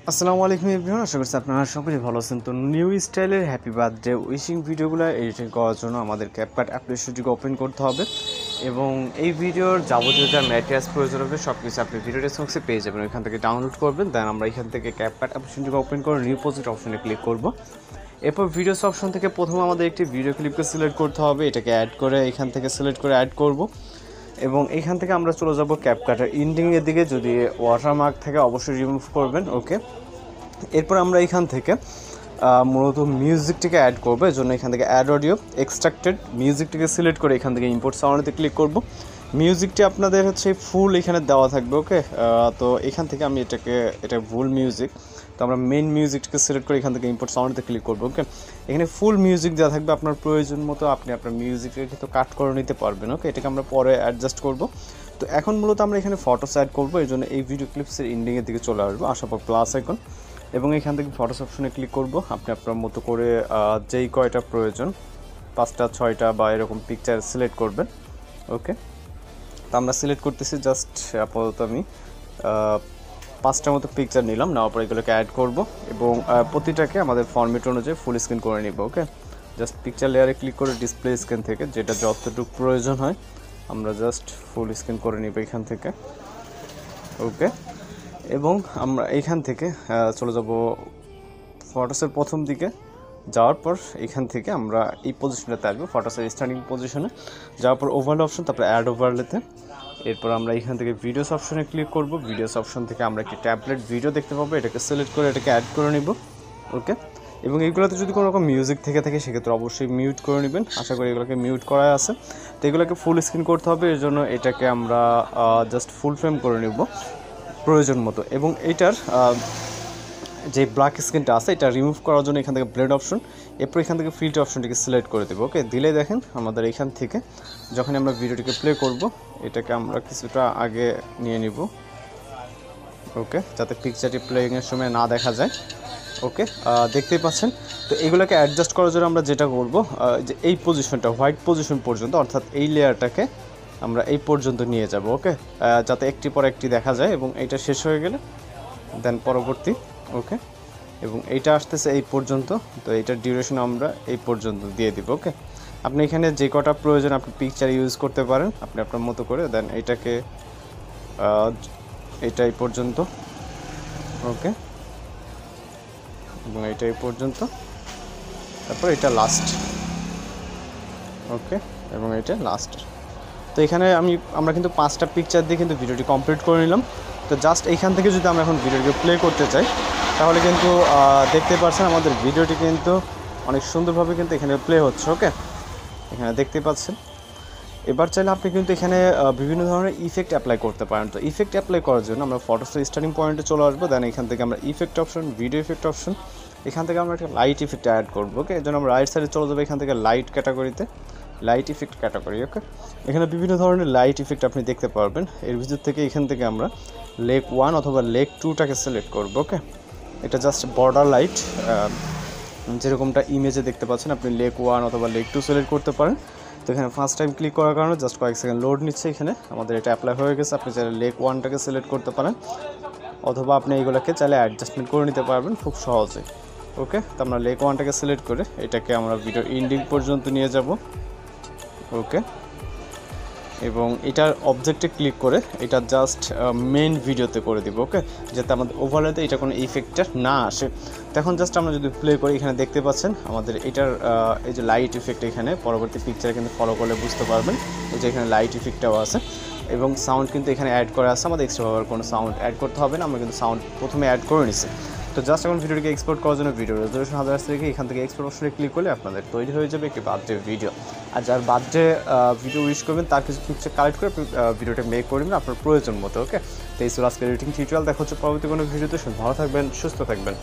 আসসালামু আলাইকুম এভরিওয়ান, আশা করছি আপনারা সকলেই ভালো আছেন। তো নিউ স্টাইলের হ্যাপি বার্থডে উইশিং ভিডিওগুলো এডিটিং করার জন্য আমাদের ক্যাপকাট অ্যাপ্লিকেশনটিকে ওপেন করতে হবে এবং এই ভিডিওর যাবতীয় যা ম্যাটেরিয়ালস প্রয়োজন হবে সব কিছু আপনি ভিডিও ডেসক্রিপশনে পেয়ে যাবেন। ওইখান থেকে ডাউনলোড করবেন, দেন আমরা এখান থেকে ক্যাপকাট অ্যাপ্লিকেশনটিকে ওপেন করে নিউ প্রজেক্ট অপশনে ক্লিক করব। এরপর ভিডিওস অপশন থেকে প্রথমে আমাদের একটি ভিডিও ক্লিপকে সিলেক্ট করতে হবে, এটাকে অ্যাড করে এখান থেকে সিলেক্ট করে অ্যাড করব এবং এখান থেকে আমরা চলে যাব ক্যাপকাটের এন্ডিংয়ের দিকে। যদি ওয়াটারমার্ক থাকে অবশ্যই রিমুভ করবেন। ওকে, এরপর আমরা এখান থেকে মূলত মিউজিকটিকে অ্যাড করবো। এর জন্য এখান থেকে অ্যাড অডিও এক্সট্রাক্টেড মিউজিকটিকে সিলেক্ট করে এখান থেকে ইম্পোর্ট সাউন্ডে ক্লিক করব। মিউজিকটি আপনাদের হচ্ছে ফুল এখানে দেওয়া থাকবে। ওকে, তো এখান থেকে আমি এটা ফুল মিউজিক, তো আমরা মেন মিউজিকটিকে সিলেক্ট করে এখান থেকে ইম্পোর্ট সাউন্ডে ক্লিক করবো। ওকে, এখানে ফুল মিউজিক দেওয়া থাকবে, আপনার প্রয়োজন মতো আপনি আপনার মিউজিককে কিন্তু কাট করে নিতে পারবেন। ওকে, এটাকে আমরা পরে অ্যাডজাস্ট করব। তো এখন মূলত আমরা এখানে ফটোস অ্যাড করবো, এই জন্য এই ভিডিও ক্লিপসের এন্ডিংয়ের দিকে চলে আসবো, আসার পর প্লাস আইকন এবং এখান থেকে ফটোস অপশনে ক্লিক করব। আপনি আপনার মতো করে যেই কয়টা প্রয়োজন 5টা 6টা বা এরকম পিকচার সিলেক্ট করবেন। ওকে, তো আমরা সিলেক্ট করতেছি, জাস্ট আপাতত আমি 5টার মতো পিকচার নিলাম, নেওয়ার পর এগুলোকে অ্যাড করব এবং প্রতিটাকে আমাদের ফরম্যাট অনুযায়ী ফুল স্ক্রিন করে নিব। ওকে, জাস্ট পিকচার লেয়ারে ক্লিক করে ডিসপ্লে স্ক্রিন থেকে যেটা যতটুকু প্রয়োজন হয় আমরা জাস্ট ফুল স্ক্রিন করে নিব এখান থেকে। ওকে, এবং আমরা এইখান থেকে চলে যাব ফটোসের প্রথম দিকে, যাওয়ার পর এখান থেকে আমরা এই পজিশনটাতে আসবো, ফটোসের স্টার্টিং পজিশনে যাওয়ার পর ওভারলে অপশন, তারপরে অ্যাড ওভারলেতে। এরপর আমরা এখান থেকে ভিডিওস অপশনে ক্লিক করব। ভিডিওস অপশন থেকে আমরা একটি ট্যাবলেট ভিডিও দেখতে পাবো, এটাকে সিলেক্ট করে এটাকে অ্যাড করে নিব। ওকে, এবং এইগুলোতে যদি কোনো রকম মিউজিক থেকে থাকে সেক্ষেত্রে অবশ্যই মিউট করে নেবেন। আশা করি এগুলোকে মিউট করা আছে। তো এগুলোকে ফুল স্ক্রিন করতে হবে, এর জন্য এটাকে আমরা জাস্ট ফুল ফ্রেম করে নেব প্রয়োজন মতো। এবং এইটার যে ব্ল্যাক স্ক্রিনটা আছে এটা রিমুভ করার জন্য এখান থেকে ব্লেড অপশন, এরপর এখান থেকে ফিল্টার অপশনটিকে সিলেক্ট করে দেবো। ওকে, দিলে দেখেন আমাদের এখান থেকে যখন আমরা ভিডিওটিকে প্লে করব এটাকে আমরা কিছুটা আগে নিয়ে নিব। ওকে, যাতে পিকচারটি প্লেইংয়ের সময় না দেখা যায়। ওকে, দেখতেই পাচ্ছেন। তো এগুলোকে অ্যাডজাস্ট করার জন্য আমরা যেটা করব, যে এই পজিশনটা হোয়াইট পজিশন পর্যন্ত, অর্থাৎ এই লেয়ারটাকে আমরা এই পর্যন্ত নিয়ে যাব। ওকে, যাতে একটি পর একটি দেখা যায় এবং এটা শেষ হয়ে গেলে দেন পরবর্তী। ওকে, এবং এইটা আসতেছে এই পর্যন্ত, তো এইটার ডিউরেশন আমরা এই পর্যন্ত দিয়ে দিব। ওকে, আপনি এখানে যে কটা প্রয়োজন আপনি পিকচার ইউজ করতে পারেন আপনি আপনার মতো করে, দেন এইটাকে এইটা এই পর্যন্ত। ওকে, এবং এইটা এই পর্যন্ত, তারপর এটা লাস্ট। ওকে, এবং এটা লাস্ট। তো এখানে আমরা কিন্তু 5টা পিকচার দিয়ে কিন্তু ভিডিওটি কমপ্লিট করে নিলাম। তো জাস্ট এইখান থেকে যদি আমরা এখন ভিডিওটিকে প্লে করতে চাই তাহলে কিন্তু দেখতে পাচ্ছেন আমাদের ভিডিওটি কিন্তু অনেক সুন্দরভাবে কিন্তু এখানে প্লে হচ্ছে। ওকে, এখানে দেখতে পাচ্ছেন। এবার চাইলে আপনি কিন্তু এখানে বিভিন্ন ধরনের ইফেক্ট অ্যাপ্লাই করতে পারেন। তো ইফেক্ট অ্যাপ্লাই করার জন্য আমরা ফটোসের স্টার্টিং পয়েন্টে চলে আসবো, দেন এখান থেকে আমরা effect option, video effect option, এখান থেকে আমরা একটা লাইট ইফেক্ট অ্যাড করবো। ওকে, এর জন্য আমরা রাইট সাইডে চলে যাবো, এখান থেকে লাইট ক্যাটাগরিতে, লাইট ইফেক্ট ক্যাটাগরি। ওকে, এখানে বিভিন্ন ধরনের লাইট ইফেক্ট আপনি দেখতে পারবেন। এর ভিতর থেকে এখান থেকে আমরা লেক 1 অথবা লেক 2টাকে সিলেক্ট করবো। ওকে, এটা জাস্ট বর্ডার লাইট, যেরকমটা ইমেজে দেখতে পাচ্ছেন আপনি লেক 1 অথবা লেক 2 সিলেক্ট করতে পারেন। তো এখানে ফার্স্ট টাইম ক্লিক করার কারণে জাস্ট কয়েক সেকেন্ড লোড নিচ্ছে, এখানে আমাদের এটা অ্যাপ্লাই হয়ে গেছে। আপনি চাইলে লেক 1টাকে সিলেক্ট করতে পারেন অথবা আপনি এইগুলোকে চাইলে অ্যাডজাস্টমেন্ট করে নিতে পারবেন খুব সহজে। ওকে, তো আমরা লেক 1টাকে সিলেক্ট করে এটাকে আমরা ভিডিও এন্ডিং পর্যন্ত নিয়ে যাব। ওকে, এবং এটার অবজেক্টে ক্লিক করে এটা জাস্ট মেন ভিডিওতে করে দিব। ওকে, যাতে আমাদের ওভারলেতে এটা কোনো ইফেক্টটা না আসে। তখন জাস্ট আমরা যদি প্লে করি এখানে দেখতে পাচ্ছেন আমাদের এটার এই যে লাইট ইফেক্ট, এখানে পরবর্তী পিকচারে কিন্তু ফলো করলে বুঝতে পারবেন এই যে এখানে লাইট ইফেক্টটাও আছে এবং সাউন্ড কিন্তু এখানে অ্যাড করা আছে। আমাদের এক্সট্রাভাবে কোনো সাউন্ড অ্যাড করতে হবে না, আমরা কিন্তু সাউন্ড প্রথমে অ্যাড করে নিছি। তো জাস্ট এখন ভিডিওটিকে এক্সপোর্ট করার জন্য ভিডিও রেজলিউশন 1000 থেকে এখান থেকে এক্সপোর্ট অপশনে ক্লিক করলে আপনাদের তৈরি হয়ে যাবে একটি বার্থডে ভিডিও। আর যার বার্থডে ভিডিও উইশ করবেন তার কিছু পিকচার কালেক্ট করে ভিডিওটা মেক করে নেবেন আপনার প্রয়োজন মতো। ওকে, তো এই ছিল আজকের এডিটিং টিউটোরিয়াল। দেখা হচ্ছে পরবর্তী কোনো ভিডিওতে। ভালো থাকবেন, সুস্থ থাকবেন।